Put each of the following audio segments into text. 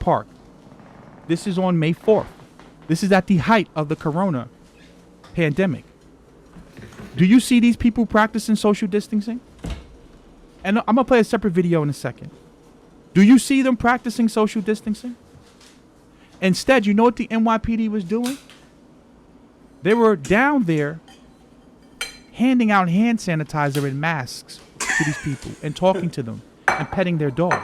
Park. This is on May 4th. This is at the height of the corona pandemic. Do you see these people practicing social distancing? And I'm going to play a separate video in a second. Do you see them practicing social distancing? Instead, you know what the NYPD was doing? They were down there handing out hand sanitizer and masks to these people and talking to them and petting their dog.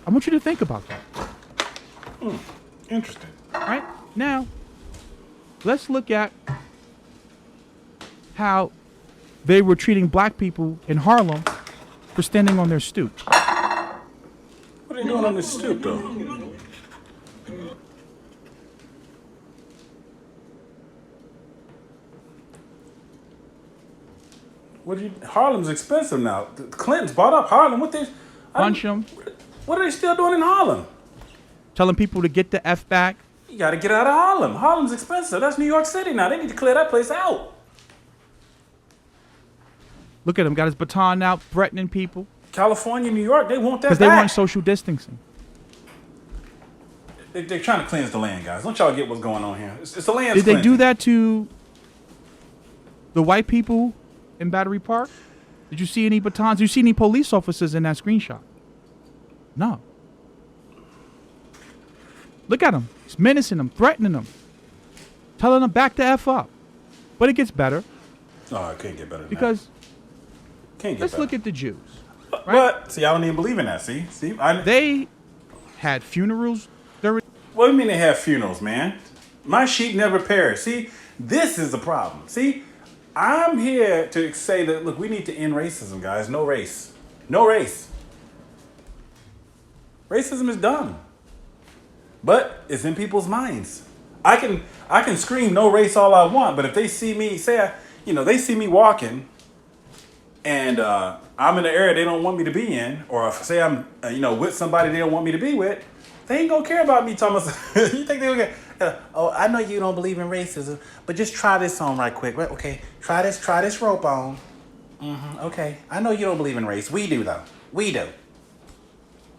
I want you to think about that. Interesting. All right? Now, let's look at how they were treating black people in Harlem for standing on their stoop. What are they doing on this stoop, though? Harlem's expensive now. The Clintons bought up Harlem. Punch them. What are they still doing in Harlem? Telling people to get the F back. You got to get out of Harlem. Harlem's expensive. That's New York City now. They need to clear that place out. Look at him. Got his baton out, threatening people. California, New York, they want that back. Because they want social distancing. They're trying to cleanse the land, guys. Don't y'all get what's going on here? It's the land's Did they cleansing. do that to the white people in Battery Park? Did you see any batons? Did you see any police officers in that screenshot? No. Look at him. He's menacing them, threatening them, telling them back the F up. But it gets better. Oh, it can't get better than because that. Can't get let's better. look at the Jews. Right? But, see, I don't even believe in that, see? They had funerals. What do you mean they have funerals, man? My sheep never perish. See, this is the problem. See, I'm here to say that, look, we need to end racism, guys. No race. No race. Racism is dumb. But it's in people's minds. I can scream no race all I want, but if they see me, they see me walking and I'm in an area they don't want me to be in, or if say I'm with somebody they don't want me to be with, they ain't gonna care about me, Thomas. You think they're gonna oh, I know you don't believe in racism, but just try this on right quick. Okay, try this rope on. Okay, I know you don't believe in race. We do though. We do.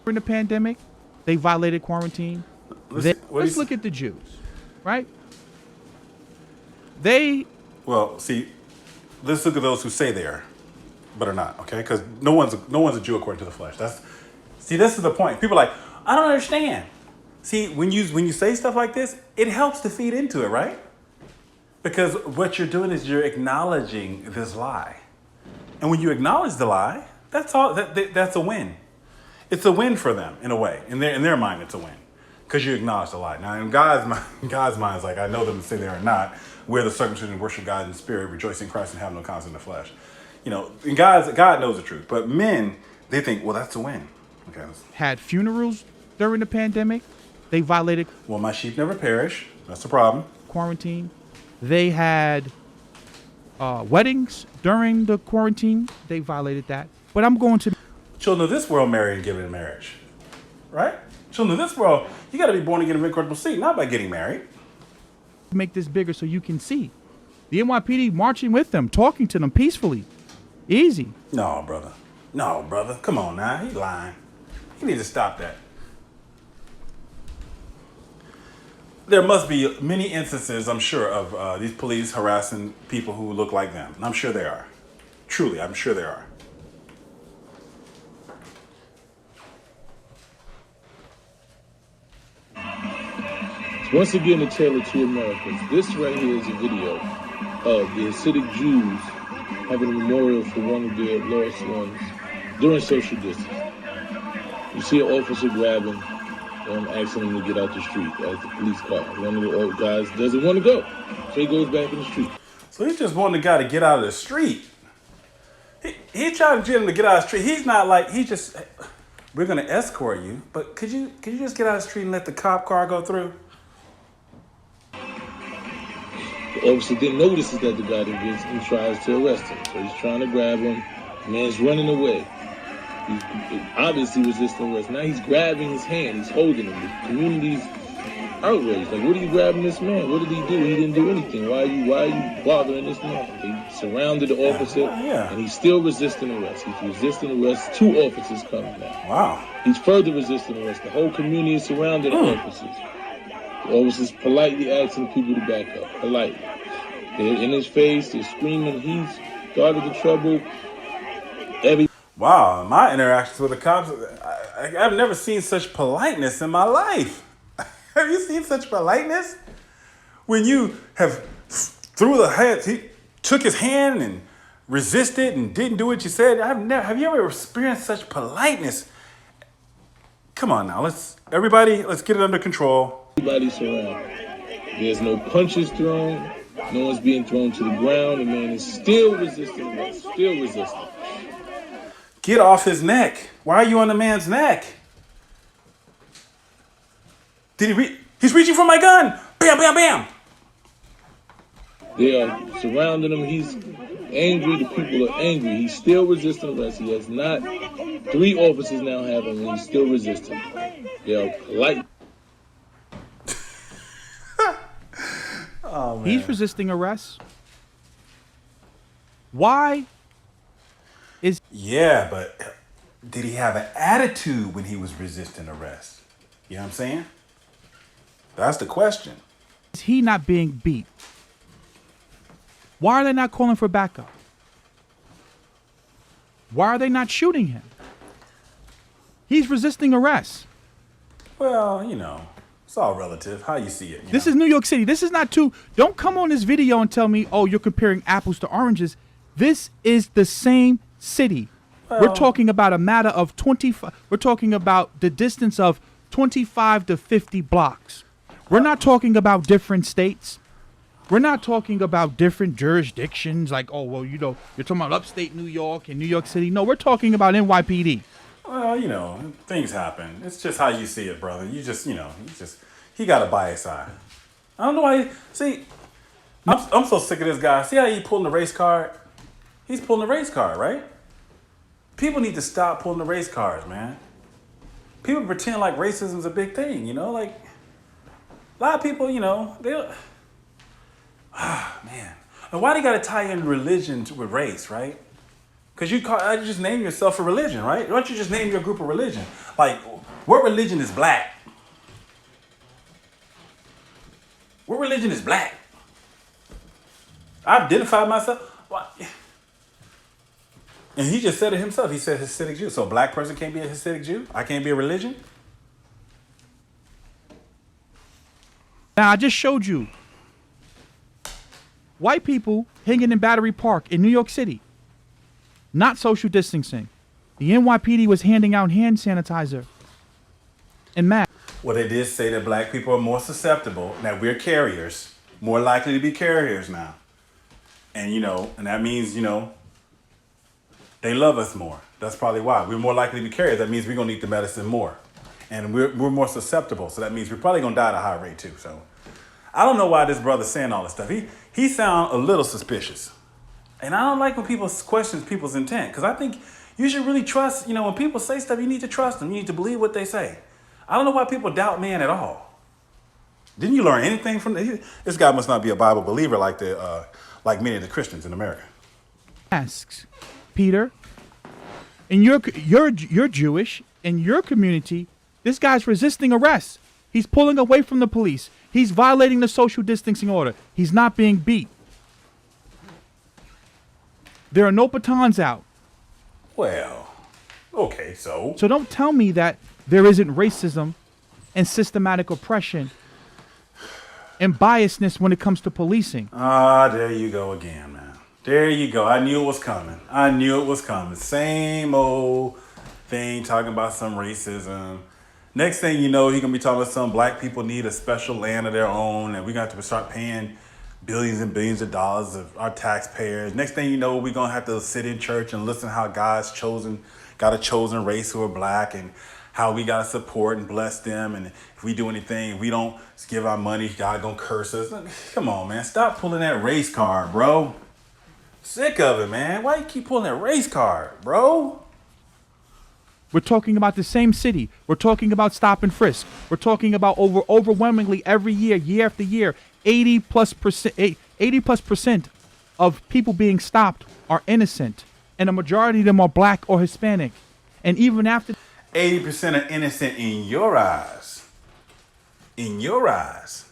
In the pandemic, they violated quarantine. Let's look at the Jews, right? Let's look at those who say they are, but are not. Okay, because no one's a Jew according to the flesh. This is the point. People are like, I don't understand. See, when you say stuff like this, it helps to feed into it, right? Because what you're doing is you're acknowledging this lie, and when you acknowledge the lie, that's all. That's a win. It's a win for them in a way. In their mind, it's a win. Because you acknowledge the lie. Now, in God's mind, is like, I know them to say they are not. We're the circumcision, worship God in spirit, rejoice in Christ, and have no confidence in the flesh. And God knows the truth. But men, they think, well, that's a win. Okay. Had funerals during the pandemic. They violated. Well, my sheep never perish. That's the problem. Quarantine. They had weddings during the quarantine. They violated that. But I'm going to. Children of this world marry and give in marriage. Right? Children of this world, you got to be born again of incorruptible seed, not by getting married. Make this bigger so you can see. The NYPD marching with them, talking to them peacefully. Easy. No, brother. Come on now. He's lying. You need to stop that. There must be many instances, I'm sure, of these police harassing people who look like them. And I'm sure there are. Truly, I'm sure there are. Once again, a tale of two Americas. This right here is a video of the Hasidic Jews having a memorial for one of their lost ones during social distance. You see an officer grabbing and asking him to get out the street as the police car. One of the old guys doesn't want to go, so he goes back in the street. So he's just wanting the guy to get out of the street. He trying to get him to get out of the street. He's not like, we're going to escort you, but could you just get out of the street and let the cop car go through? The officer then notices that the guy gets and tries to arrest him. So he's trying to grab him. The man's running away. He's obviously resisting arrest. Now he's grabbing his hand. He's holding him. The community's outraged. Like, what are you grabbing this man? What did he do? He didn't do anything. Why are you bothering this man? They surrounded the officer, and he's still resisting arrest. He's resisting arrest. 2 officers coming now. Wow. He's further resisting arrest. The whole community is surrounding the officers. The officers politely asking people to back up. Politely. They're in his face. They're screaming. He's started the trouble. Wow, my interactions with the cops, I've never seen such politeness in my life. Have you seen such politeness? When you have threw the hand, he took his hand and resisted and didn't do what you said. Have you ever experienced such politeness? Come on now, let's get it under control. Everybody's surrounded. There's no punches thrown. No one's being thrown to the ground. The man is still resisting arrest. Still resisting. Get off his neck. Why are you on the man's neck? He's reaching for my gun. Bam, bam, bam. They are surrounding him. He's angry. The people are angry. He's still resisting arrest. He has not. 3 officers now have him, and he's still resisting. They are polite. Oh, man. He's resisting arrest. Why? Yeah, but did he have an attitude when he was resisting arrest? You know what I'm saying? That's the question. Is he not being beat? Why are they not calling for backup? Why are they not shooting him? He's resisting arrest. Well, it's all relative. How you see it. This is New York City. This is not too. Don't come on this video and tell me, oh, you're comparing apples to oranges. This is the same city. We're talking about a matter of 25. We're talking about the distance of 25 to 50 blocks. We're not talking about different states. We're not talking about different jurisdictions. Like, oh, well, you're talking about upstate New York and New York City. No, we're talking about NYPD. Well, things happen. It's just how you see it, brother. He got a biased eye. I don't know why. See, I'm so sick of this guy. See how he pulling the race card? He's pulling the race card, right? People need to stop pulling the race cards, man. People pretend like racism's a big thing, like a lot of people, they. Man, and why they gotta tie in religion with race, right? Because you just name yourself a religion, right? Why don't you just name your group a religion? Like, what religion is black? What religion is black? I identified myself. What? And he just said it himself. He said Hasidic Jew. So a black person can't be a Hasidic Jew? I can't be a religion? Now, I just showed you white people hanging in Battery Park in New York City. Not social distancing. The NYPD was handing out hand sanitizer and masks. Well, they did say that black people are more susceptible. Now, we're carriers. More likely to be carriers now. And, and that means, they love us more. That's probably why. We're more likely to be carriers. That means we're going to need the medicine more. And we're more susceptible. So that means we're probably going to die at a high rate too. So I don't know why this brother's saying all this stuff. He sounds a little suspicious. And I don't like when people question people's intent. Because I think you should really trust, when people say stuff, you need to trust them. You need to believe what they say. I don't know why people doubt man at all. Didn't you learn anything from this guy? Must not be a Bible believer like many of the Christians in America. Asks, Peter, and you're Jewish. In your community, this guy's resisting arrest. He's pulling away from the police. He's violating the social distancing order. He's not being beat. There are no batons out. Well, okay, so don't tell me that there isn't racism and systematic oppression and biasness when it comes to policing. There you go again, man. There you go. I knew it was coming. Same old thing, talking about some racism. Next thing you know, he's going to be talking about some black people need a special land of their own, and we're going to have to start paying billions and billions of dollars of our taxpayers. Next thing you know, we're going to have to sit in church and listen how God's got a chosen race who are black, and how we got to support and bless them. And if we do anything, if we don't give our money, God going to curse us. Come on, man. Stop pulling that race card, bro. Sick of it, man. Why you keep pulling that race card, bro? We're talking about the same city. We're talking about stop and frisk. We're talking about overwhelmingly every year, year after year, 80 plus percent of people being stopped are innocent, and a majority of them are black or Hispanic. And even after 80% are innocent in your eyes. In your eyes.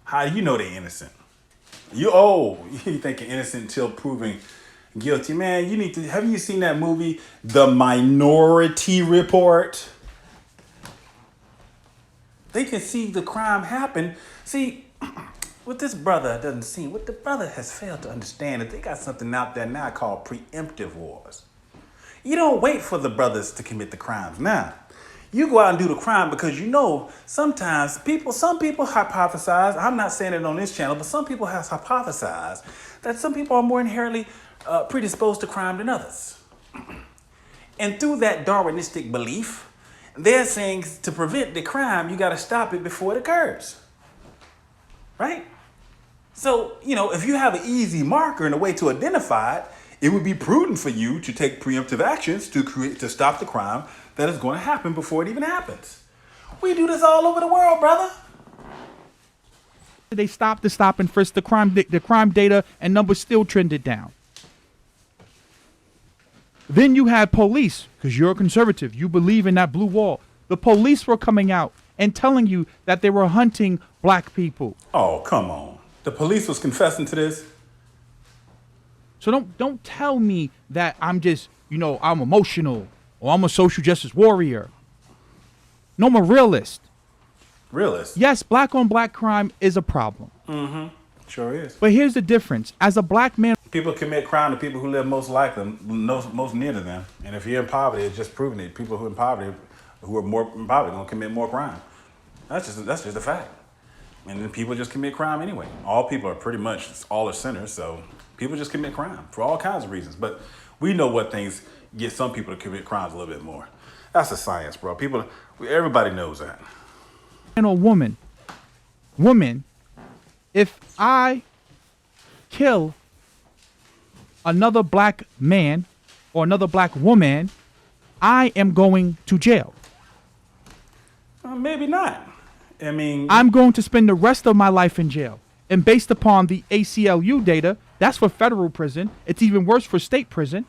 How do you know they're innocent? You thinking innocent until proven guilty. Man, you need to, have you seen that movie, The Minority Report? They can see the crime happen. See, what this brother doesn't see, what the brother has failed to understand is they got something out there now called preemptive wars. You don't wait for the brothers to commit the crimes. Now, you go out and do the crime because you know sometimes some people hypothesize, I'm not saying it on this channel, but some people have hypothesized that some people are more inherently predisposed to crime than others. And through that Darwinistic belief, they're saying to prevent the crime, you got to stop it before it occurs. Right? So, if you have an easy marker and a way to identify it, it would be prudent for you to take preemptive actions to stop the crime that is going to happen before it even happens. We do this all over the world, brother. they stopped the stop and frisk, the crime data and numbers still trended down. Then you had police, because you're a conservative, you believe in that blue wall. The police were coming out and telling you that they were hunting black people. Oh, come on. The police was confessing to this? So don't tell me that I'm just, I'm emotional or I'm a social justice warrior. No, I'm a realist. Realist? Yes, black on black crime is a problem. Mm-hmm. Sure is. But here's the difference. As a black man, people commit crime to people who live most like them, most near to them. And if you're in poverty, it's just proving it. People who are in poverty, who are more in poverty, are going to commit more crime. That's just a fact. And then people just commit crime anyway. All people are pretty much all are sinners, so people just commit crime for all kinds of reasons. But we know what things get some people to commit crimes a little bit more. That's the science, bro. Everybody knows that. And a woman, if I kill another black man or another black woman, I am going to jail. Maybe not. I mean, I'm going to spend the rest of my life in jail. And based upon the ACLU data, that's for federal prison. It's even worse for state prison.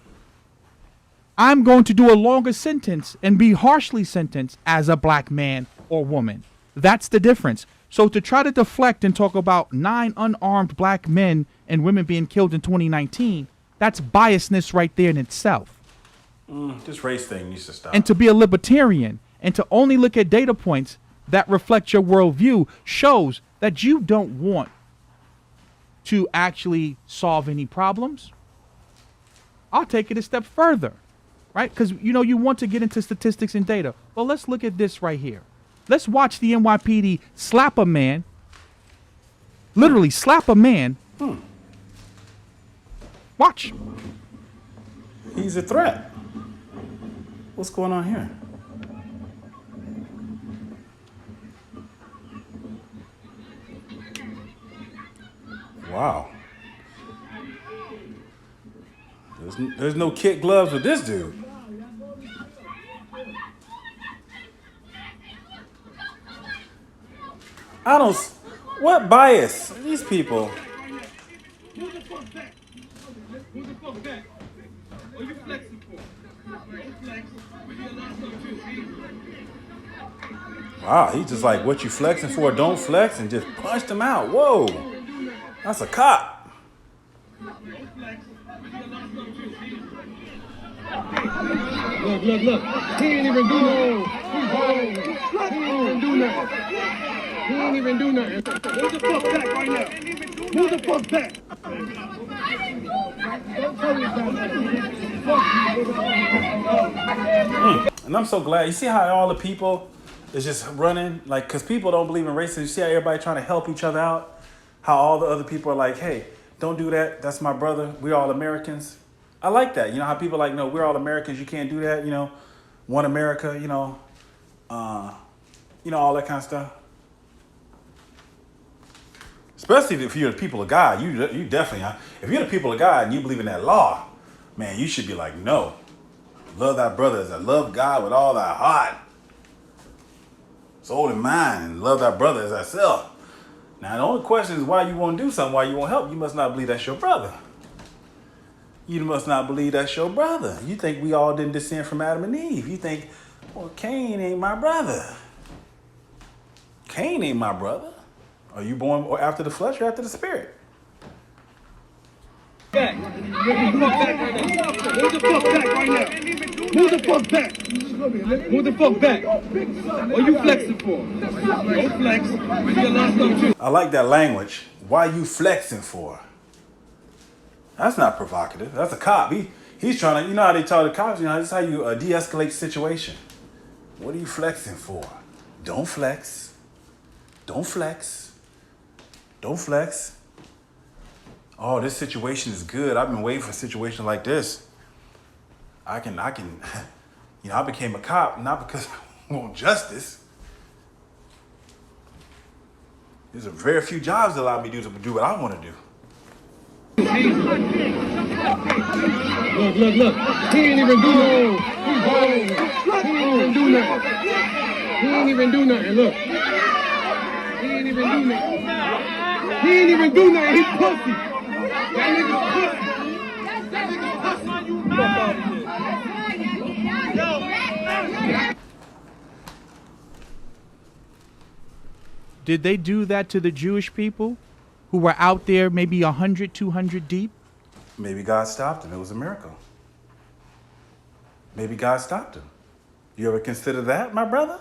I'm going to do a longer sentence and be harshly sentenced as a black man or woman. That's the difference. So to try to deflect and talk about 9 unarmed black men and women being killed in 2019, that's biasness right there in itself. This race thing needs to stop. And to be a libertarian and to only look at data points that reflect your worldview shows that you don't want to actually solve any problems. I'll take it a step further, right? Because, you want to get into statistics and data. Well, let's look at this right here. Let's watch the NYPD slap a man, literally slap a man. Watch. He's a threat. What's going on here? Wow. There's no kid gloves with this dude. What bias? These people. Who the fuck that? Who the fuck that? What you flexing for? Don't flex. Maybe a lot of too. Wow, he just like, what you flexing for? Don't flex, and just punched him out. Whoa. That's a cop. Look. He ain't even do nothing. He ain't even do nothing. Who the fuck that right now? Who the fuck that? And I'm so glad. You see how all the people is just running? Like, because people don't believe in racism. You see how everybody trying to help each other out? How all the other people are like, hey, don't do that. That's my brother. We're all Americans. I like that. You know how people are like, no, we're all Americans. You can't do that. One America, all that kind of stuff. Especially if you're the people of God, you definitely, if you're the people of God and you believe in that law, man, you should be like, no, Love thy brother as I love God with all thy heart, soul, and mind, and love thy brother as thyself. Now, the only question is why you won't do something, why you won't help. You must not believe that's your brother. You must not believe that's your brother. You think we all didn't descend from Adam and Eve. You think, well, Cain ain't my brother. Cain ain't my brother. Are you born after the flesh or after the spirit? Back. Move the fuck back right now. Move the fuck back. Move the fuck back. What are you flexing for? Don't flex. It's your last number too. I like that language. Why you flexing for? That's not provocative. That's a cop. He's trying to, you know how they tell the cops, you know, this is how you de-escalate situation. What are you flexing for? Don't flex. Don't flex. Don't flex. Oh, this situation is good. I've been waiting for a situation like this. I can, you know, I became a cop not because I want justice. There's a very few jobs that allow me to do what I want to do. Look. He ain't even do nothing. He ain't even do nothing. He ain't even do nothing. Look. He ain't even do nothing. He ain't even do nothing. He pussy. That nigga pussy. That nigga pussy. You mad? Did they do that to the Jewish people who were out there maybe 100, 200 deep? Maybe God stopped him. It was a miracle. Maybe God stopped him. You ever consider that, my brother?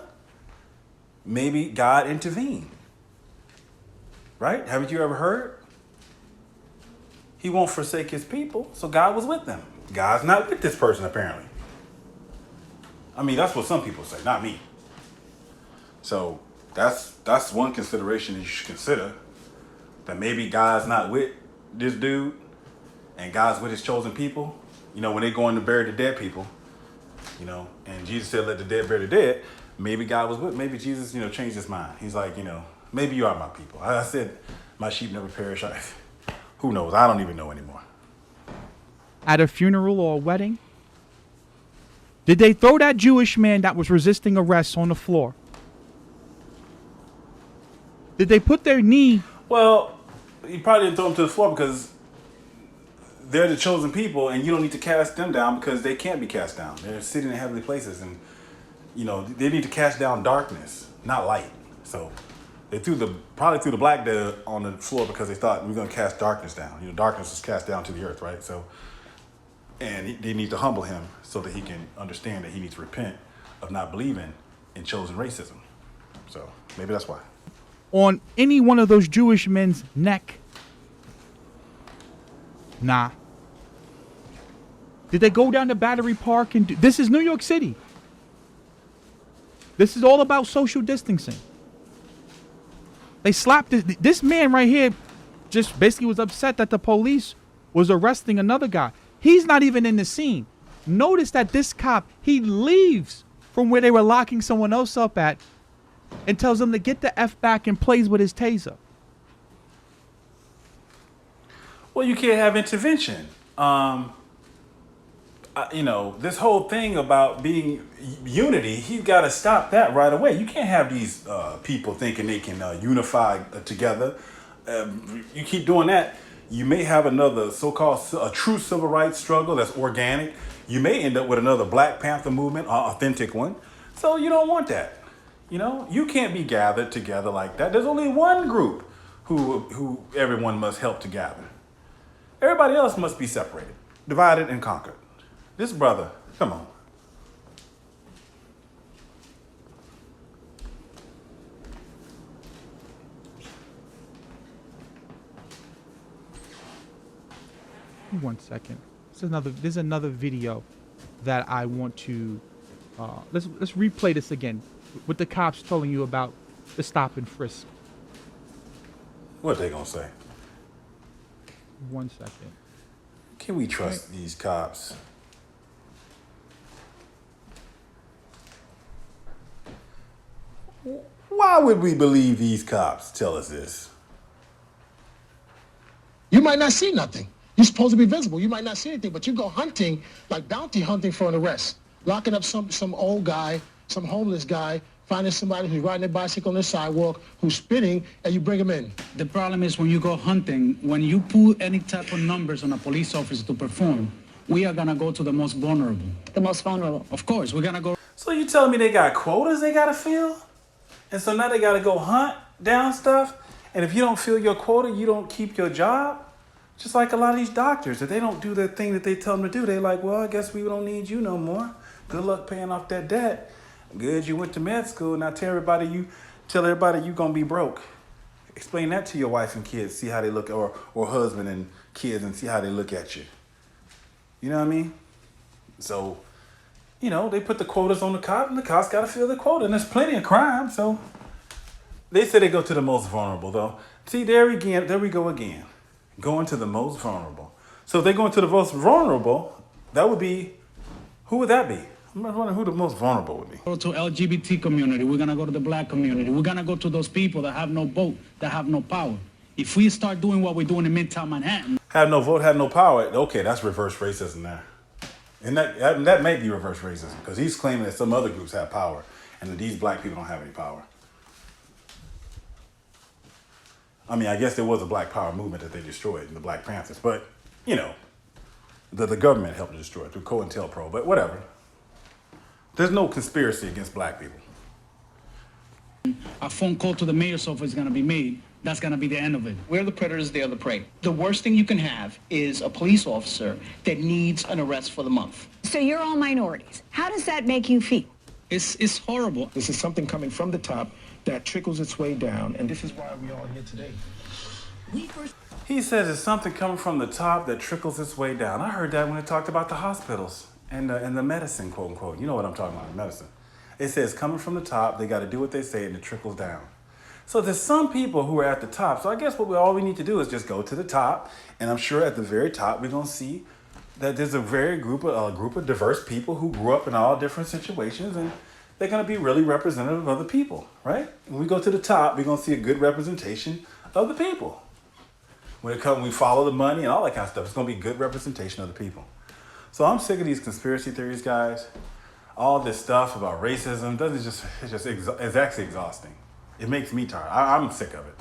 Maybe God intervened. Right? Haven't you ever heard? He won't forsake his people, so God was with them. God's not with this person, apparently. I mean, that's what some people say, not me. So that's one consideration that you should consider. That maybe God's not with this dude and God's with his chosen people. You know, when they go in to bury the dead people, you know, and Jesus said, let the dead bury the dead. Maybe God was with, maybe Jesus, you know, changed his mind. He's like, you know, maybe you are my people. I said, my sheep never perish. Who knows? I don't even know anymore. At a funeral or a wedding? Did they throw that Jewish man that was resisting arrest on the floor? Did they put their knee? Well, you probably didn't throw them to the floor because they're the chosen people and you don't need to cast them down because they can't be cast down. They're sitting in heavenly places and, you know, they need to cast down darkness, not light. So they probably threw the black dude on the floor because they thought we're going to cast darkness down. You know, darkness is cast down to the earth, right? So, and they need to humble him so that he can understand that he needs to repent of not believing in chosen racism. So maybe that's why. On any one of those Jewish men's neck? Nah. Did they go down to Battery Park and this is New York City. This is all about social distancing. They slapped this man right here just basically was upset that the police was arresting another guy. He's not even in the scene. Notice that this cop, he leaves from where they were locking someone else up at and tells them to get the F back and plays with his taser. Well, you can't have intervention. You know, this whole thing about being unity, you got to stop that right away. You can't have these people thinking they can unify together. You keep doing that, you may have another so-called a true civil rights struggle that's organic. You may end up with another Black Panther movement, authentic one. So you don't want that. You know, you can't be gathered together like that. There's only one group who everyone must help to gather. Everybody else must be separated, divided and conquered. This brother, come on. One second. There's another video that I want to let's replay this again with the cops telling you about the stop and frisk. What they gonna say? 1 second. Can we trust these cops? Why would we believe these cops tell us this? You might not see nothing. You're supposed to be visible. You might not see anything, but you go hunting, like bounty hunting for an arrest. locking up some old guy, some homeless guy, finding somebody who's riding their bicycle on the sidewalk, who's spinning, and you bring him in. The problem is when you go hunting, when you put any type of numbers on a police officer to perform, we are gonna go to the most vulnerable. The most vulnerable. Of course, we're gonna go. So you telling me they got quotas they gotta fill? And so now they gotta go hunt down stuff? And if you don't fill your quota, you don't keep your job? Just like a lot of these doctors, if they don't do the thing that they tell them to do, they like, well, I guess we don't need you no more. Good luck paying off that debt. Good, you went to med school. Now tell everybody you gonna be broke. Explain that to your wife and kids. See how they look, or husband and kids, and see how they look at you. You know what I mean? So, you know, they put the quotas on the cop, and the cops gotta fill the quota. And there's plenty of crime, so they say they go to the most vulnerable, though. See, there we go again. Going to the most vulnerable. So if they go into the most vulnerable, that would be, who would that be? I'm wondering who the most vulnerable would be. Go to LGBT community. We're gonna go to the black community. We're gonna go to those people that have no vote, that have no power. If we start doing what we're doing in Midtown Manhattan, Have no vote, have no power. Okay, that's reverse racism there. And that may be reverse racism, because he's claiming that some other groups have power and that these black people don't have any power. I mean, I guess there was a Black Power movement that they destroyed in the Black Panthers, but, you know, the government helped to destroy it through COINTELPRO, but whatever. There's no conspiracy against black people. a phone call to the mayor's office is gonna be made. That's gonna be the end of it. We're the predators, they're the prey. The worst thing you can have is a police officer that needs an arrest for the month. So you're all minorities. How does that make you feel? It's horrible. This is something coming from the top that trickles its way down, and this is why we're all here today. He says it's something coming from the top that trickles its way down. I heard that when they talked about the hospitals and the medicine, quote unquote. You know what I'm talking about, medicine. It says coming from the top, they got to do what they say, and it trickles down. So there's some people who are at the top. So I guess all we need to do is just go to the top, and I'm sure at the very top we're gonna see that there's a group of diverse people who grew up in all different situations, and they're gonna be really representative of other people, right? When we go to the top, we're gonna see a good representation of the people. When we follow the money and all that kind of stuff, it's gonna be good representation of the people. So I'm sick of these conspiracy theories, guys. All this stuff about racism it's actually exhausting. It makes me tired. I'm sick of it.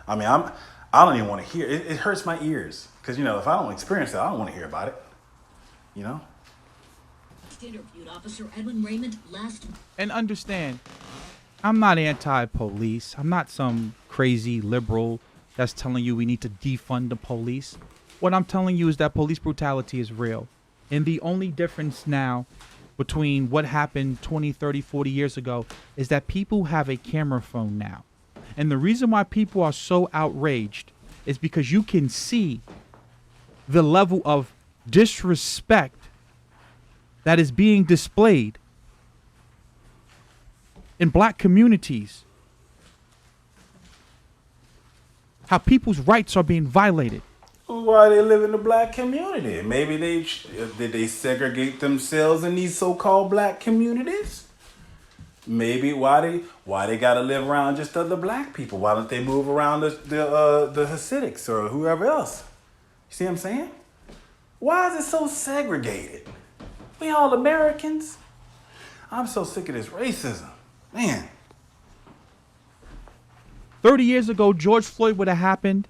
I mean, I don't even want to hear it. It hurts my ears because, you know, if I don't experience it, I don't want to hear about it. You know. Interviewed Officer Edwin Raymond last. And understand, I'm not anti-police. I'm not some crazy liberal that's telling you we need to defund the police. What I'm telling you is that police brutality is real. And the only difference now between what happened 20, 30, 40 years ago is that people have a camera phone now. And the reason why people are so outraged is because you can see the level of disrespect that is being displayed in black communities. How people's rights are being violated. Why they live in the black community? Maybe did they segregate themselves in these so-called black communities? Maybe why they gotta live around just other black people? Why don't they move around the Hasidics or whoever else? You see what I'm saying? Why is it so segregated? We all Americans. I'm so sick of this racism, man. 30 years ago, George Floyd would have happened,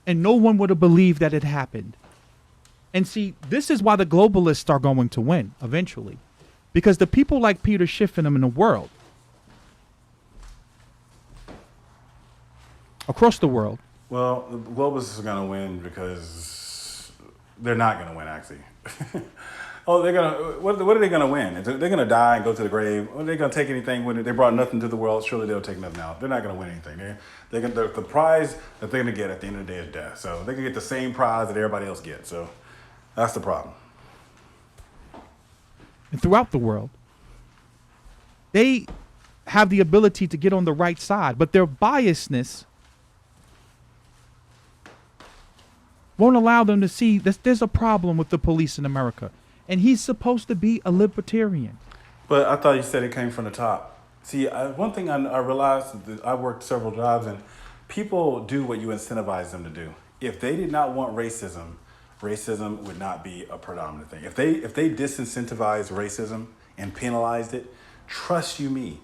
and no one would have believed that it happened. And see, this is why the globalists are going to win eventually. Because the people like Peter Schiff and them in the world, across the world. Well, the globalists are going to win because they're not going to win, actually. What are they going to win? They're going to die and go to the grave. Are they going to take anything when they brought nothing to the world? Surely they'll take nothing out. They're not going to win anything. The prize that they're going to get at the end of the day is death. So they can get the same prize that everybody else gets. So that's the problem. And throughout the world, they have the ability to get on the right side, but their biasness won't allow them to see that there's a problem with the police in America. And he's supposed to be a libertarian. But I thought you said it came from the top. See, one thing I realized, that I worked several jobs, and people do what you incentivize them to do. If they did not want racism, racism would not be a predominant thing. If they disincentivized racism and penalized it, trust you me,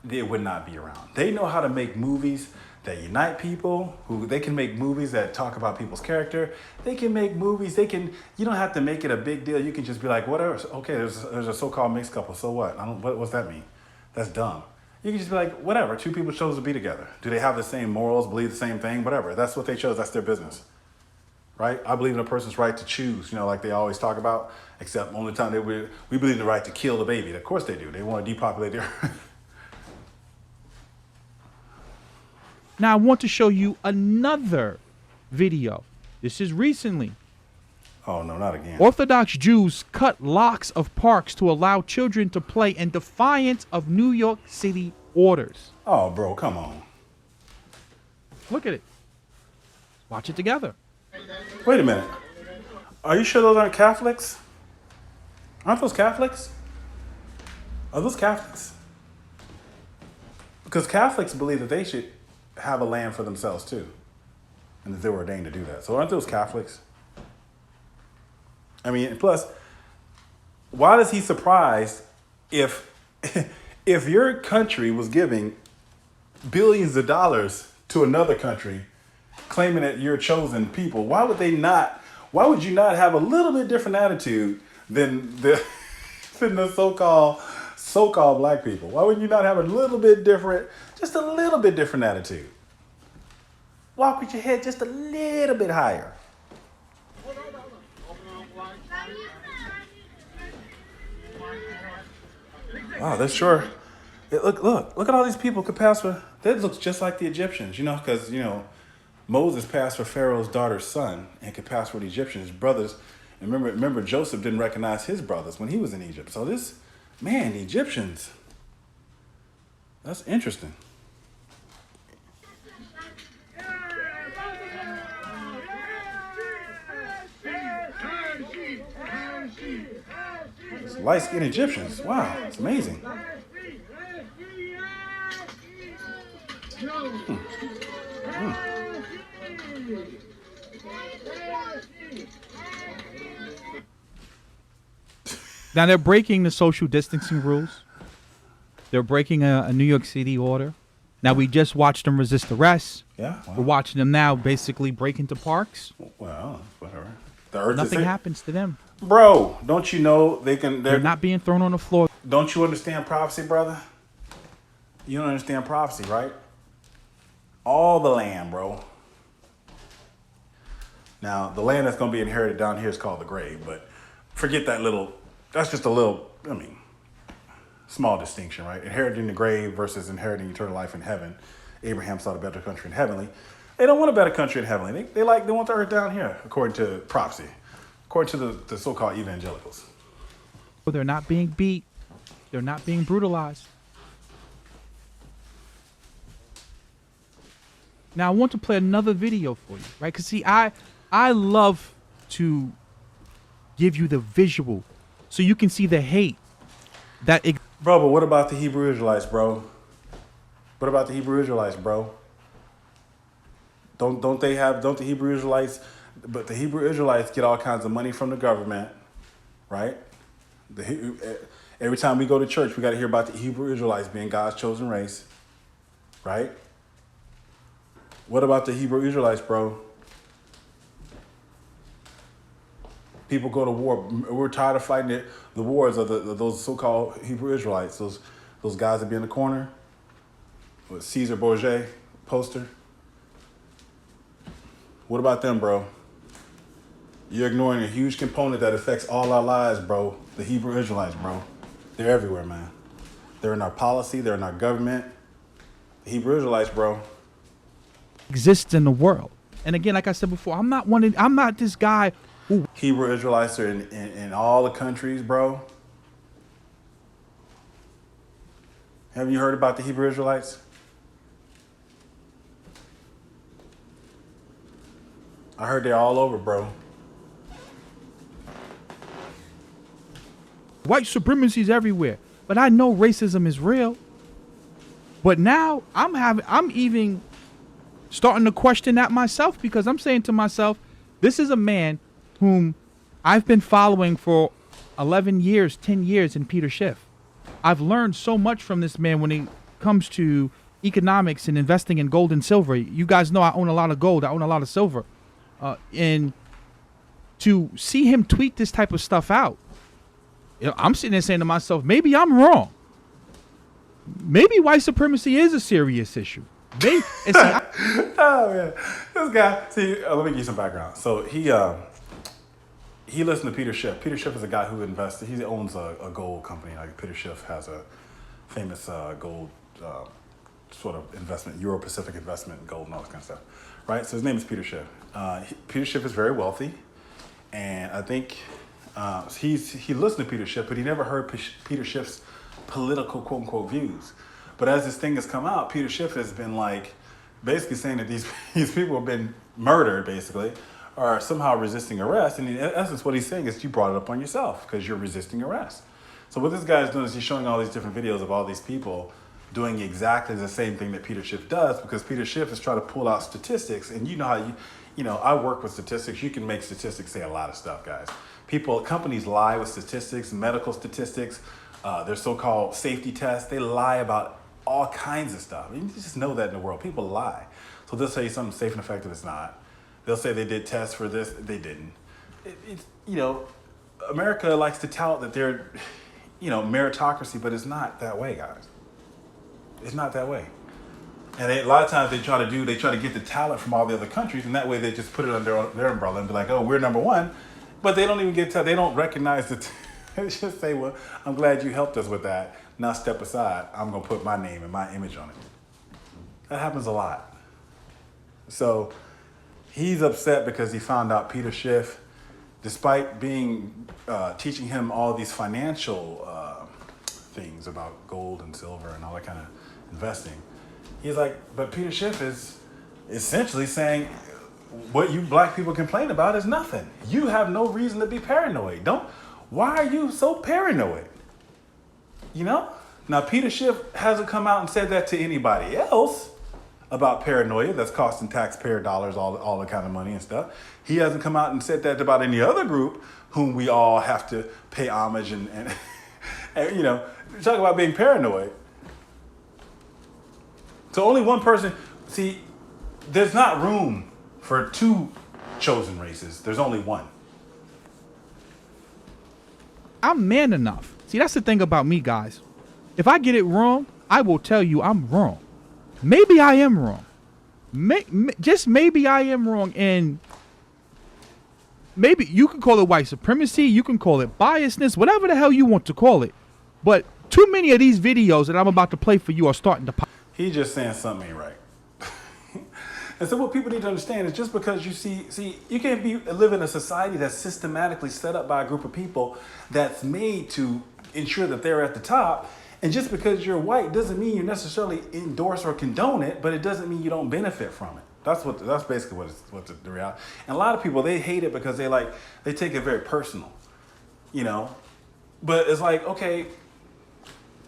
it would not be around. They know how to make movies that unite people. They can make movies that talk about people's character. They can make movies. You don't have to make it a big deal. You can just be like, whatever. Okay, there's a so-called mixed couple. So what? What's that mean? That's dumb. You can just be like, whatever. Two people chose to be together. Do they have the same morals? Believe the same thing? Whatever. That's what they chose. That's their business. Right? I believe in a person's right to choose, like they always talk about, except only time we believe in the right to kill the baby. Of course they do. They want to depopulate the earth. Now I want to show you another video. This is recently. Oh no, not again. Orthodox Jews cut locks of parks to allow children to play in defiance of New York City orders. Oh, bro, come on. Look at it. Watch it together. Wait a minute. Are you sure those aren't Catholics? Aren't those Catholics? Are those Catholics? Because Catholics believe that they should have a land for themselves too, and that they were ordained to do that. So aren't those Catholics? I mean, plus, why is he surprised if your country was giving billions of dollars to another country, claiming that you're chosen people? Why would you not have a little bit different attitude than the so-called black people? Why would you not have a little bit different, just a little bit different attitude? Walk with your head just a little bit higher. Wow, that's sure. Look at all these people could pass for. That looks just like the Egyptians, because Moses passed for Pharaoh's daughter's son and could pass for the Egyptians' brothers. And remember, Joseph didn't recognize his brothers when he was in Egypt. So the Egyptians. That's interesting. It's light-skinned Egyptians. Wow, it's amazing. Now they're breaking the social distancing rules. They're breaking a New York City order. Now we just watched them resist arrest. Yeah, wow. We're watching them now basically break into parks. Well, whatever. Nothing happens to them. Bro, don't you know they're not being thrown on the floor. Don't you understand prophecy, brother? You don't understand prophecy, right? All the land, bro. Now, the land that's going to be inherited down here is called the grave, but forget that's just a little, small distinction, right? Inheriting the grave versus inheriting eternal life in heaven. Abraham sought a better country in heavenly. They don't want a better country in heavenly. They want the earth down here, according to prophecy, according to the so-called evangelicals. They're not being beat. They're not being brutalized. Now I want to play another video for you, right? Because see, I love to give you the visual so you can see the hate that Bro, but what about the Hebrew Israelites, bro? What about the Hebrew Israelites, bro? Don't the Hebrew Israelites, but the Hebrew Israelites get all kinds of money from the government, right? Every time we go to church, we got to hear about the Hebrew Israelites being God's chosen race, right? What about the Hebrew Israelites, bro? People go to war. We're tired of fighting the wars of those so-called Hebrew Israelites, those guys that be in the corner with Caesar Borgia poster. What about them, bro? You're ignoring a huge component that affects all our lives, bro. The Hebrew Israelites, bro. They're everywhere, man. They're in our policy. They're in our government. The Hebrew Israelites, bro. Exists in the world. And again, like I said before, I'm not this guy who... Hebrew Israelites are in all the countries, bro. Haven't you heard about the Hebrew Israelites? I heard they're all over, bro. White supremacy is everywhere. But I know racism is real. But now I'm even starting to question that myself, because I'm saying to myself, this is a man whom I've been following for 11 years, 10 years in Peter Schiff. I've learned so much from this man when it comes to economics and investing in gold and silver. You guys know I own a lot of gold. I own a lot of silver. And to see him tweet this type of stuff out, I'm sitting there saying to myself, maybe I'm wrong. Maybe white supremacy is a serious issue. Oh man, this guy. See, let me give you some background. So he listened to Peter Schiff. Peter Schiff is a guy who invested. He owns a gold company. Like Peter Schiff has a famous gold sort of investment, Euro Pacific investment in gold and all that kind of stuff, right? So his name is Peter Schiff. Peter Schiff is very wealthy, and I think he listened to Peter Schiff, but he never heard Peter Schiff's political quote unquote views. But as this thing has come out, Peter Schiff has been like basically saying that these people have been murdered, basically, or somehow resisting arrest. And in essence, what he's saying is you brought it up on yourself because you're resisting arrest. So what this guy is doing is he's showing all these different videos of all these people doing exactly the same thing that Peter Schiff does, because Peter Schiff is trying to pull out statistics. And you know how I work with statistics. You can make statistics say a lot of stuff, guys. Companies lie with statistics, medical statistics, their so-called safety tests. They lie about all kinds of stuff. You just know that in the world. People lie. So they'll say something safe and effective, it's not. They'll say they did tests for this, they didn't. America likes to tout that they're, meritocracy, but it's not that way, guys. It's not that way. And a lot of times they try to get the talent from all the other countries, and that way they just put it under their umbrella and be like, oh, we're number one. But they don't even they don't recognize the they just say, well, I'm glad you helped us with that. Now step aside. I'm going to put my name and my image on it. That happens a lot. So he's upset because he found out Peter Schiff, despite teaching him all these financial things about gold and silver and all that kind of investing, he's like, but Peter Schiff is essentially saying what you black people complain about is nothing. You have no reason to be paranoid. Why are you so paranoid? Now Peter Schiff hasn't come out and said that to anybody else about paranoia that's costing taxpayer dollars all the kind of money and stuff. He hasn't come out and said that about any other group whom we all have to pay homage and talk about being paranoid. So only one person, see, there's not room for two chosen races. There's only one. I'm man enough. See, that's the thing about me, guys. If I get it wrong, I will tell you I'm wrong. Maybe I am wrong. Just maybe I am wrong. And maybe you can call it white supremacy. You can call it biasness, whatever the hell you want to call it. But too many of these videos that I'm about to play for you are starting to pop. He's just saying something ain't right. And so what people need to understand is just because you see, you can't live in a society that's systematically set up by a group of people that's made to ensure that they're at the top. And just because you're white doesn't mean you necessarily endorse or condone it, but it doesn't mean you don't benefit from it. That's basically what the reality. And a lot of people, they hate it because they take it very personal, But it's like, okay,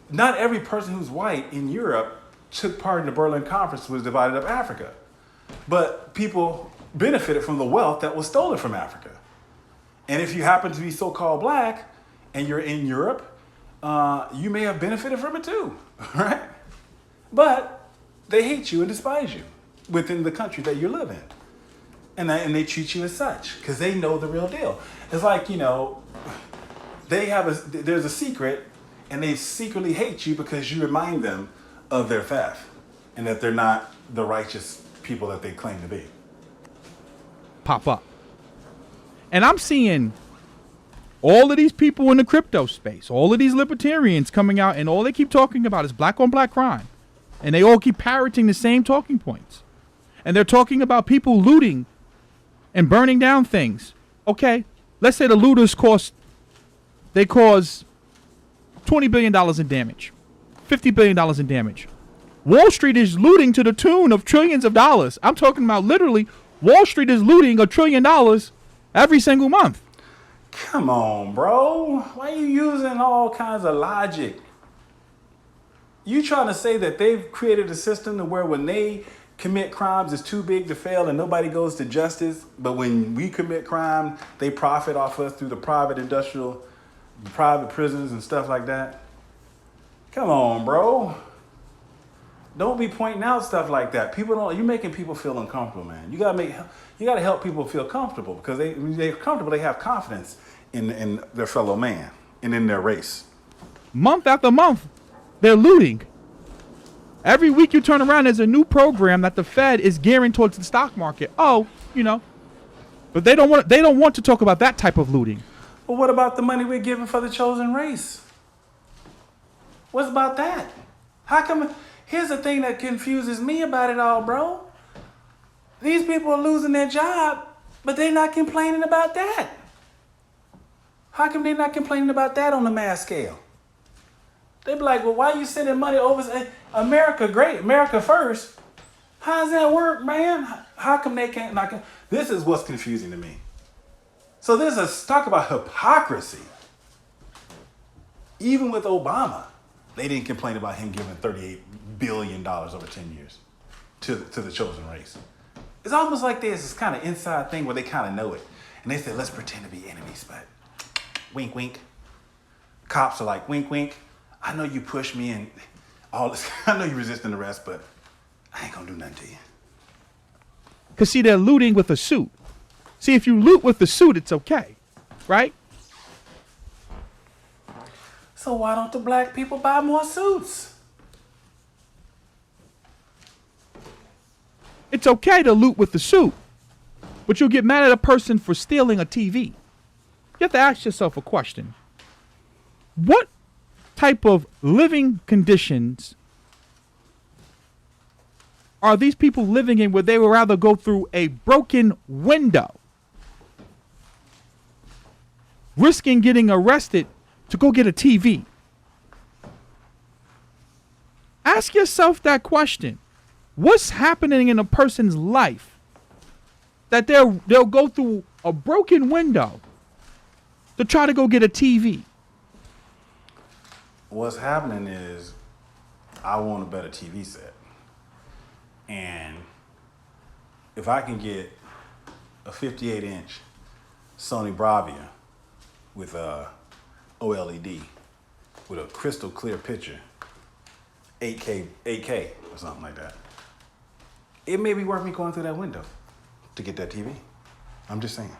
not every person who's white in Europe took part in the Berlin Conference was divided up Africa. But people benefited from the wealth that was stolen from Africa. And if you happen to be so-called black and you're in Europe, you may have benefited from it too, right? But they hate you and despise you within the country that you live in. And they treat you as such because they know the real deal. It's like, there's a secret and they secretly hate you because you remind them of their theft and that they're not the righteous people that they claim to be. Pop up. And I'm seeing all of these people in the crypto space, all of these libertarians coming out, and all they keep talking about is black on black crime. And they all keep parroting the same talking points. And they're talking about people looting and burning down things. Okay, let's say the looters cause $20 billion in damage, $50 billion in damage. Wall Street is looting to the tune of trillions of dollars. I'm talking about literally Wall Street is looting $1 trillion every single month. Come on, bro. Why are you using all kinds of logic? You trying to say that they've created a system to where when they commit crimes is too big to fail and nobody goes to justice. But when we commit crime, they profit off us through the private prisons and stuff like that. Come on, bro. Don't be pointing out stuff like that. You're making people feel uncomfortable, man. You gotta help people feel comfortable because when they're comfortable, they have confidence in their fellow man and in their race. Month after month, they're looting. Every week you turn around, there's a new program that the Fed is gearing towards the stock market. Oh, but they don't want to talk about that type of looting. Well, what about the money we're giving for the chosen race? What's about that? How come? Here's the thing that confuses me about it all, bro. These people are losing their job, but they're not complaining about that. How come they're not complaining about that on the mass scale? They be like, well, why are you sending money over? America, great. America first. How does that work, man? How come they can't? This is what's confusing to me. So talk about hypocrisy. Even with Obama, they didn't complain about him giving $38 billion over 10 years to the chosen race. It's almost like there's this kind of inside thing where they kind of know it. And they say, let's pretend to be enemies, but wink, wink. Cops are like, wink, wink. I know you push me and all this. I know you're resisting arrest, but I ain't gonna do nothing to you. Because, see, they're looting with a suit. See, if you loot with the suit, it's okay, right? So why don't the black people buy more suits? It's okay to loot with the suit, but you'll get mad at a person for stealing a TV. You have to ask yourself a question. What type of living conditions are these people living in where they would rather go through a broken window, risking getting arrested to go get a TV? Ask yourself that question. What's happening in a person's life that they'll go through a broken window to try to go get a TV? What's happening is I want a better TV set. And if I can get a 58-inch Sony Bravia with a OLED with a crystal clear picture, 8K or something like that, it may be worth me going through that window to get that TV. I'm just saying.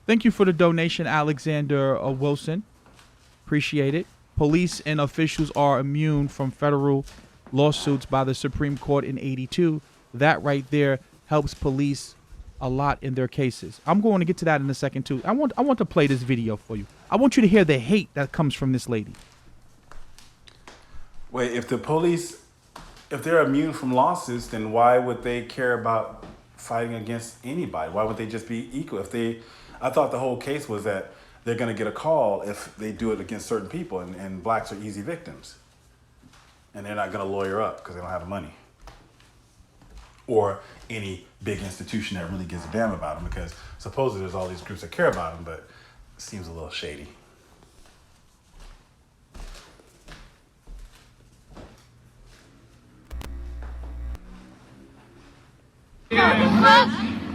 Thank you for the donation, Alexander Wilson. Appreciate it. Police and officials are immune from federal lawsuits by the Supreme Court in '82. That right there helps police a lot in their cases. I'm going to get to that in a second too. I want to play this video for you. I want you to hear the hate that comes from this lady. Wait, if the police, if they're immune from lawsuits, then why would they care about fighting against anybody? Why would they just be equal? I thought the whole case was that they're going to get a call if they do it against certain people, and blacks are easy victims. And they're not going to lawyer up because they don't have the money. Or any big institution that really gives a damn about them, because supposedly there's all these groups that care about them, but it seems a little shady.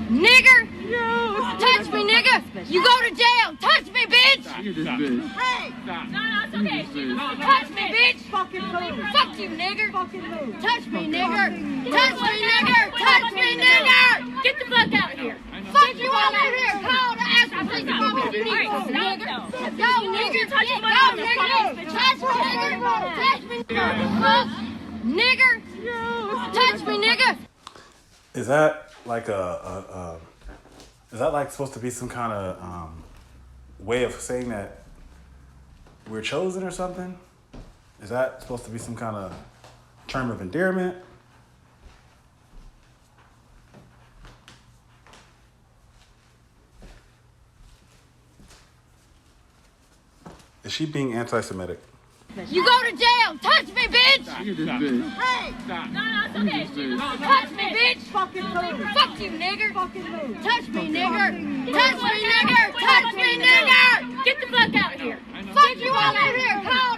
Nigger! Touch me, nigga! You go to jail! Touch me, bitch! Hey! No, it's okay. Touch me, bitch! Fucking move! Fuck you, nigger! Fucking move! Touch me, nigger! Touch me, nigger! Touch me, nigger! Get the fuck out of here! Fuck you all out here! Call the ass police department if you need to, nigger! Go, nigger! Go, nigger! Touch me, nigger! Touch me, nigger! Nigger! Touch me, nigga! Is that like is that like supposed to be some kind of way of saying that we're chosen or something? Is that supposed to be some kind of term of endearment? Is she being anti-Semitic? You go to jail! Touch me, bitch! Hey! No, it's okay. Touch me, bitch! Fucking move! Fuck you, nigger! Fucking move! Touch me, nigger! Touch me, nigger! Touch me, nigger! Get the fuck out of here! Fuck you all out here! Call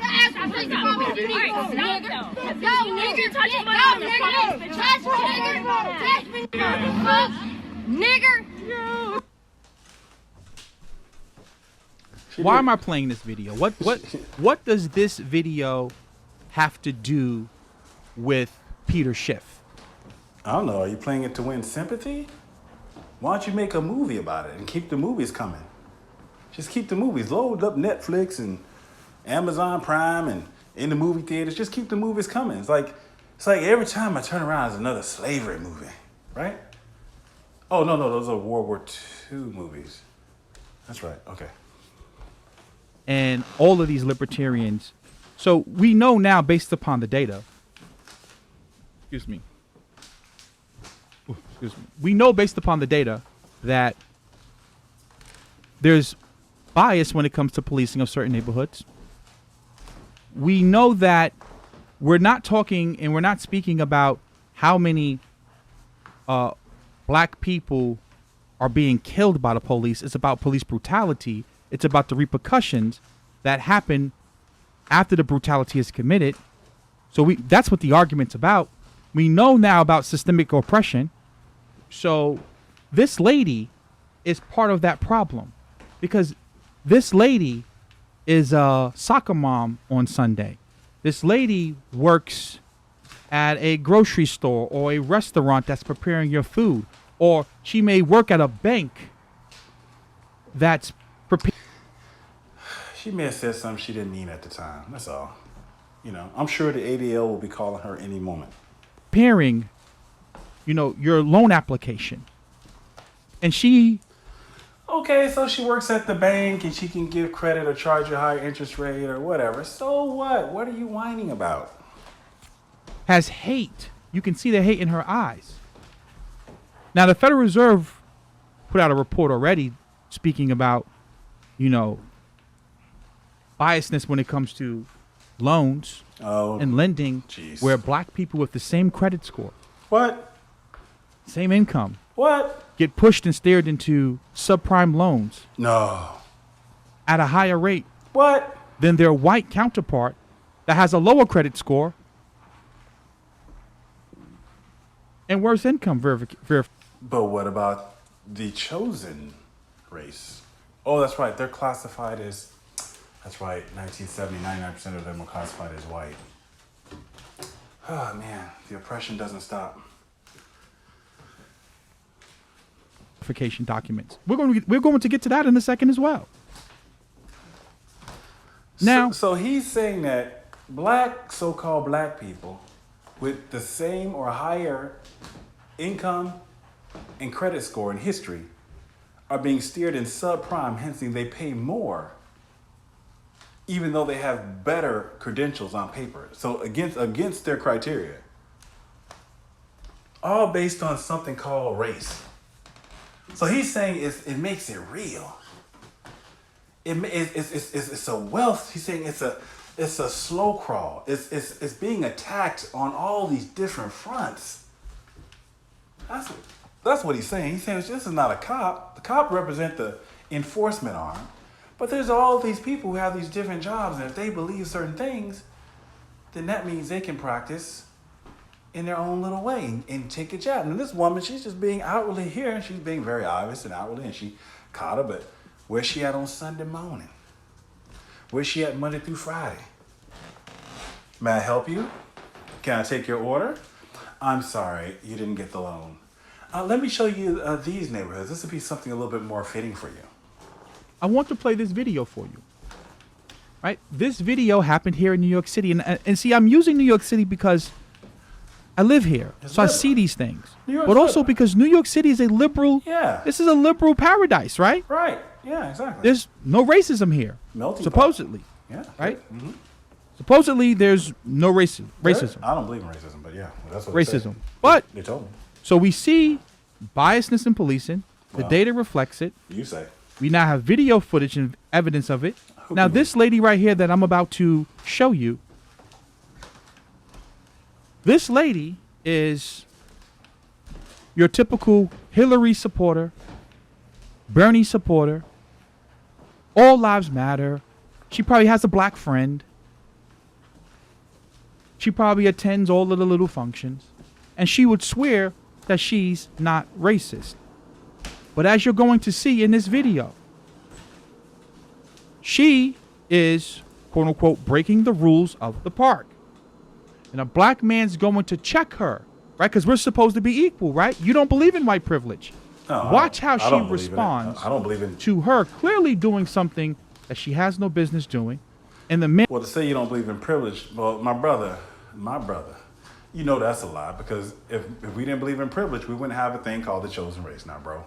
police department you need to, nigga. Go, nigga. Touch me, nigga. Touch me, nigga. Touch me, nigga. Fuck, nigger. Why am I playing this video? What does this video have to do with Peter Schiff? I don't know. Are you playing it to win sympathy? Why don't you make a movie about it and keep the movies coming? Just keep the movies. Load up Netflix and Amazon Prime and in the movie theaters. Just keep the movies coming. It's like every time I turn around, it's another slavery movie, right? Oh, no, those are World War II movies. That's right. Okay. And all of these libertarians. So we know now, based upon the data. Excuse me. We know based upon the data that there's bias when it comes to policing of certain neighborhoods. We know that we're not talking and we're not speaking about how many black people are being killed by the police. It's about police brutality. It's about the repercussions that happen after the brutality is committed. So that's what the argument's about. We know now about systemic oppression. So this lady is part of that problem because this lady is a soccer mom on Sunday. This lady works at a grocery store or a restaurant that's preparing your food, or she may work at a bank that's preparing. She may have said something she didn't mean at the time. That's all. You know, I'm sure the ADL will be calling her any moment. Preparing, your loan application. And she... Okay, so she works at the bank and she can give credit or charge a higher interest rate or whatever. So what? What are you whining about? Has hate. You can see the hate in her eyes. Now, the Federal Reserve put out a report already speaking about, biasness when it comes to loans and lending, where black people with the same credit score, same income, get pushed and steered into subprime loans. No. At a higher rate. Than their white counterpart that has a lower credit score and worse income verification. But what about the chosen race? Oh, that's right. They're classified as... That's right. 1970, 99% of them were classified as white. Oh, man. The oppression doesn't stop. Verification documents. We're going to get to that in a second as well. Now, so he's saying that so-called black people with the same or higher income and credit score in history are being steered in subprime, hence they pay more, even though they have better credentials on paper. So against their criteria, all based on something called race. So he's saying it makes it real. It's a wealth. He's saying it's a slow crawl. It's being attacked on all these different fronts. That's what he's saying. He's saying this is not a cop. The cop represents the enforcement arm. But there's all these people who have these different jobs, and if they believe certain things, then that means they can practice in their own little way and take a jab. And this woman, she's just being outwardly here, and she's being very obvious and outwardly, and she caught her, but where's she at on Sunday morning? Where's she at Monday through Friday? May I help you? Can I take your order? I'm sorry, you didn't get the loan. Let me show you these neighborhoods. This would be something a little bit more fitting for you. I want to play this video for you. Right? This video happened here in New York City. And see, I'm using New York City because I live here. So I see these things. But also because New York City is a liberal. Yeah. This is a liberal paradise, right? Right. Yeah, exactly. There's no racism here. Melting supposedly. Pot. Yeah. Right? Mm-hmm. Supposedly there's no racism. I don't believe in racism, but yeah. Well, that's what racism. But they told me. So we see biasness in policing. The data reflects it. You say. We now have video footage and evidence of it. Now, this lady right here that I'm about to show you, this lady is your typical Hillary supporter, Bernie supporter, all lives matter. She probably has a black friend. She probably attends all of the little functions. And she would swear that she's not racist. But as you're going to see in this video, she is, quote unquote, breaking the rules of the park. And a black man's going to check her, right? Because we're supposed to be equal, right? You don't believe in white privilege. No, Watch how I she don't believe in it. responds I don't believe in. to her clearly doing something that she has no business doing. And the man. Well, to say you don't believe in privilege, well, my brother, you know that's a lie, because if we didn't believe in privilege, we wouldn't have a thing called the chosen race now, bro.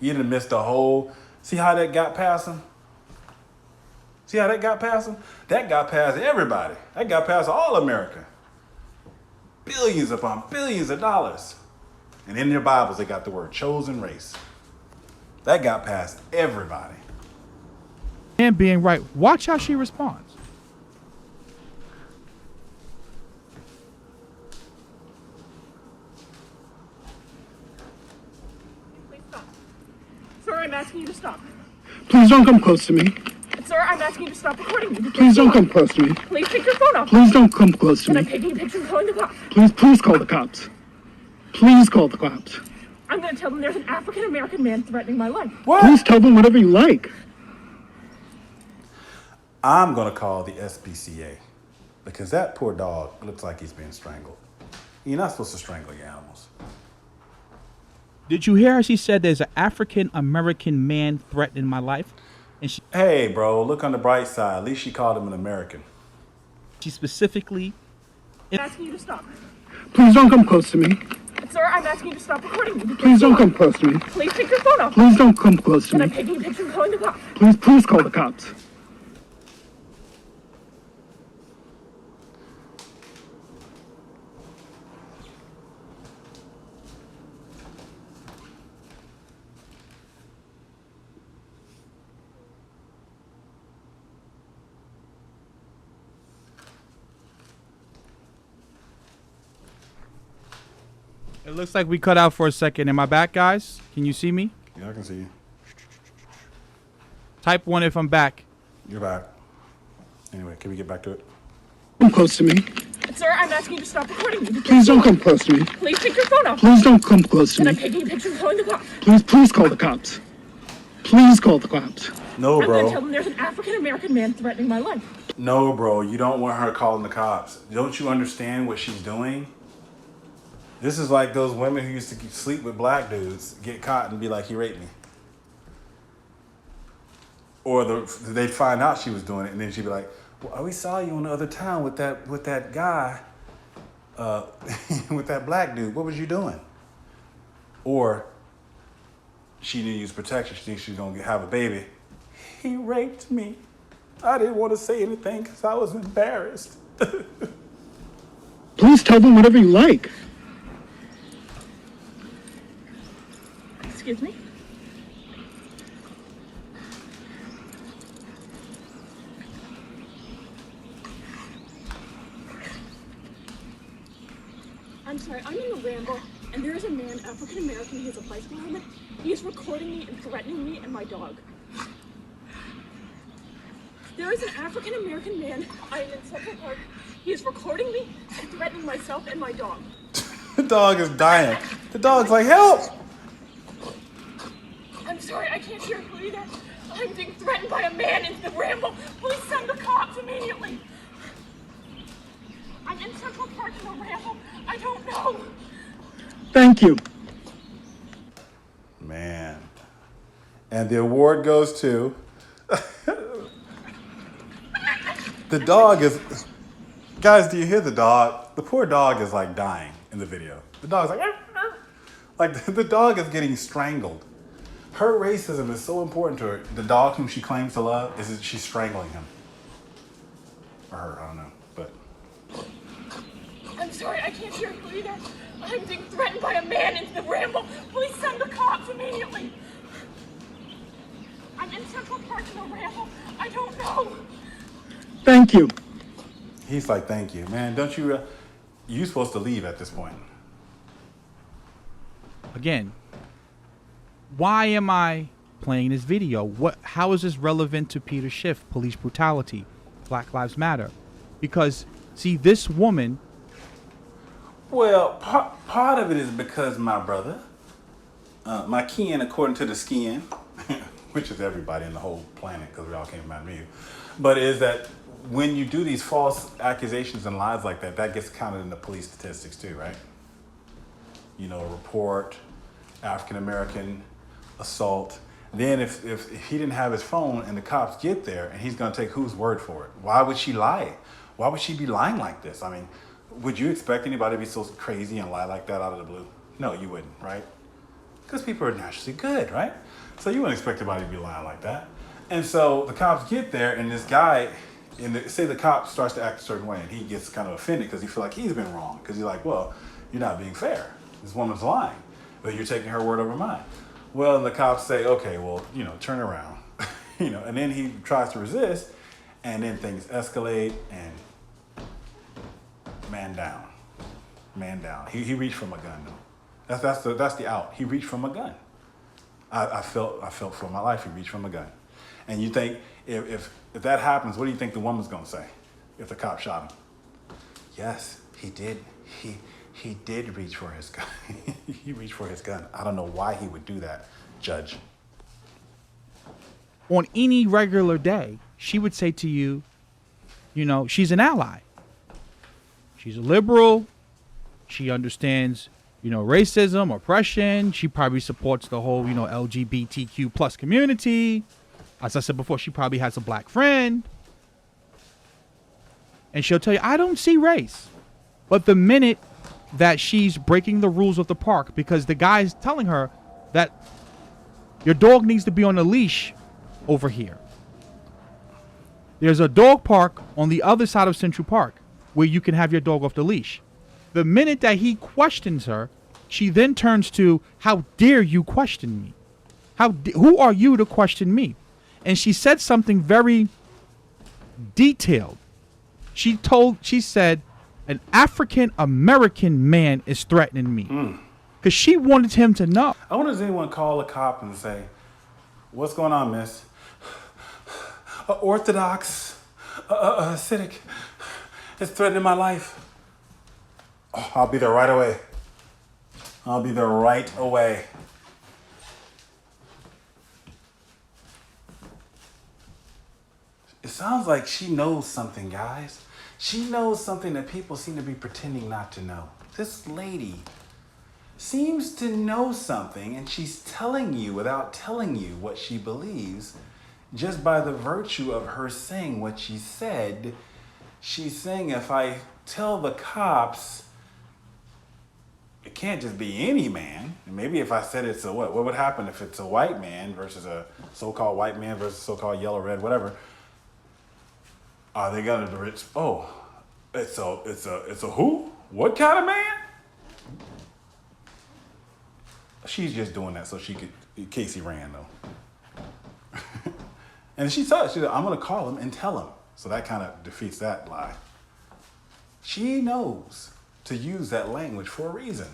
You didn't miss the whole. See how that got past him? See how that got past him? That got past everybody. That got past all America. Billions upon billions of dollars. And in their Bibles, they got the word chosen race. That got past everybody. And being right. Watch how she responds. Please stop. Sir, I'm asking you to stop. Please don't come close to me. Sir, I'm asking you to stop recording me. Please don't come close to me. Please take your phone off. Please don't come close to And I'm me. taking a picture and calling the cops. Please call the cops. Please call the cops. I'm going to tell them there's an African-American man threatening my life. What? Please tell them whatever you like. I'm going to call the SPCA, because that poor dog looks like he's being strangled. You're not supposed to strangle your animals. Did you hear how she said there's an African-American man threatening my life? And Hey, bro, look on the bright side. At least she called him an American. she specifically. I'm asking you to stop. Please don't come close to me. Sir, I'm asking you to stop recording me. Please don't come close to me. Please take your phone off. Please don't come close to And I'm me. taking a picture and calling the cops. Please call the cops. It looks like we cut out for a second. Am I back, guys? Can you see me? Yeah, I can see you. Type 1 if I'm back. You're back. Anyway, can we get back to it? Come close to me. Sir, I'm asking you to stop recording me. Please don't come close to me. Please take your phone off. Please don't come close to And I'm me. taking a picture and calling the cops. Please call the cops. Please call the cops. No, I'm going to bro. tell them there's an African-American man threatening my life. No, bro. You don't want her calling the cops. Don't you understand what she's doing? This is like those women who used to sleep with black dudes, get caught and be like, he raped me. Or they'd find out she was doing it, and then she'd be like, well, we saw you in the other town with that guy, with that black dude. What was you doing? Or she didn't use protection. She thinks she's going to have a baby. He raped me. I didn't want to say anything because I was embarrassed. Please tell them whatever you like. Excuse me? I'm sorry, I'm in the Ramble, and there is a man, African American, he has a bicycle helmet. He is recording me and threatening me and my dog. There is an African American man, I am in Central Park. He is recording me and threatening myself and my dog. The dog is dying. The dog's like, help! I'm sorry, I can't hear you either. I'm being threatened by a man in the Ramble. Please send the cops immediately. I'm in Central Park in the Ramble. I don't know. Thank you. Man. And the award goes to... The dog is... Guys, do you hear the dog? The poor dog is like dying in the video. The dog's like... Like the dog is getting strangled. Her racism is so important to her. The dog whom she claims to love, is that she's strangling him. Or her, I don't know. But... I'm sorry, I can't hear you either. I'm being threatened by a man in the Ramble. Please send the cops immediately. I'm in Central Park in the Ramble. I don't know. Thank you. He's like, thank you. Man, don't you... You're supposed to leave at this point. Again, why am I playing this video? How is this relevant to Peter Schiff, police brutality, Black Lives Matter? Because See, this woman. Well, part of it is because my brother, my kin, according to the skin, which is everybody in the whole planet, because we all came from Adam and Eve, but is that when you do these false accusations and lies like that, that gets counted in the police statistics too, right? You know, report, African American assault. Then if he didn't have his phone and the cops get there, and he's going to take whose word for it? Why would she lie? Why would she be lying like this? I mean, would you expect anybody to be so crazy and lie like that out of the blue? No, you wouldn't, right? Because people are naturally good, right? So you wouldn't expect anybody to be lying like that. And so the cops get there, and this guy, say the cop starts to act a certain way, and he gets kind of offended because he feels like he's been wrong. Because he's like, well, you're not being fair. This woman's lying, but you're taking her word over mine. Well, and the cops say, okay, well, you know, turn around. And then he tries to resist, and then things escalate, and man down. He reached from a gun, though. That's the out. He reached from a gun. I felt for my life he reached from a gun. And you think if that happens, what do you think the woman's gonna say if the cop shot him? Yes, he did. He did reach for his gun. He reached for his gun. I don't know why he would do that, Judge. On any regular day, she would say to you, you know, she's an ally. She's a liberal. She understands, you know, racism, oppression. She probably supports the whole, you know, LGBTQ plus community. As I said before, she probably has a black friend. And she'll tell you, I don't see race. But the minute that she's breaking the rules of the park because the guy's telling her that your dog needs to be on a leash over here. There's a dog park on the other side of Central Park where you can have your dog off the leash. The minute that he questions her, she then turns to, how dare you question me? Who are you to question me? And she said something very detailed. She said, an African American man is threatening me. Because she wanted him to know. I wonder if anyone call a cop and say, what's going on, miss? Orthodox, Hasidic is threatening my life. Oh, I'll be there right away. It sounds like she knows something, guys. She knows something that people seem to be pretending not to know. This lady seems to know something, and she's telling you without telling you what she believes, just by the virtue of her saying what she said. She's saying, if I tell the cops, it can't just be any man. Maybe if I said it's a what would happen if it's a white man versus a so-called white man versus so-called yellow, red, whatever? Are they gonna do it? Oh, it's a who? What kind of man? She's just doing that so she could, Casey ran though. And she said, I'm gonna call him and tell him. So that kind of defeats that lie. She knows to use that language for a reason.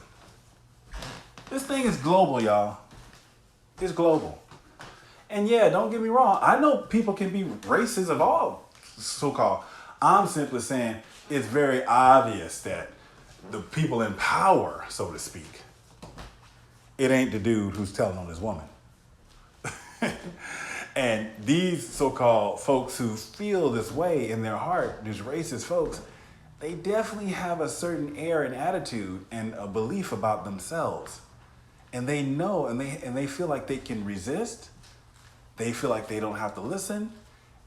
This thing is global, y'all. It's global. And yeah, don't get me wrong. I know people can be racist of all so-called. I'm simply saying it's very obvious that the people in power, so to speak, it ain't the dude who's telling on his woman. And these so-called folks who feel this way in their heart, these racist folks, they definitely have a certain air and attitude and a belief about themselves. And they know, and they feel like they can resist. They feel like they don't have to listen.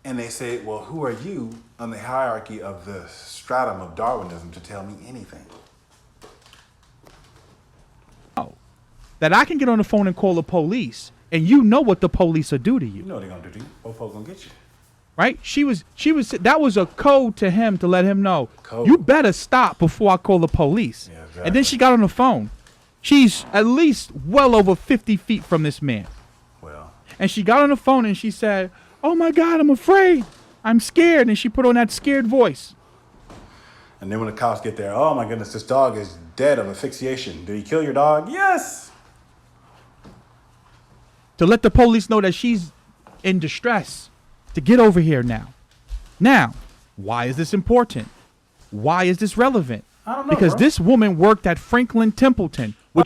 And they say, well, who are you on the hierarchy of the stratum of Darwinism to tell me anything? Oh, that I can get on the phone and call the police, and you know what the police will do to you. You know what they're gonna do to you. Both folks gonna get you. Right? That was a code to him to let him know, code. You better stop before I call the police. Yeah, exactly. And then she got on the phone. She's at least well over 50 feet from this man. Well. And she got on the phone and she said, oh my God, I'm afraid. I'm scared. And she put on that scared voice. And then when the cops get there, oh my goodness, this dog is dead of asphyxiation. Did he kill your dog? Yes. To let the police know that she's in distress. To get over here now. Now, why is this important? Why is this relevant? I don't know, Because bro. this woman worked at Franklin Templeton.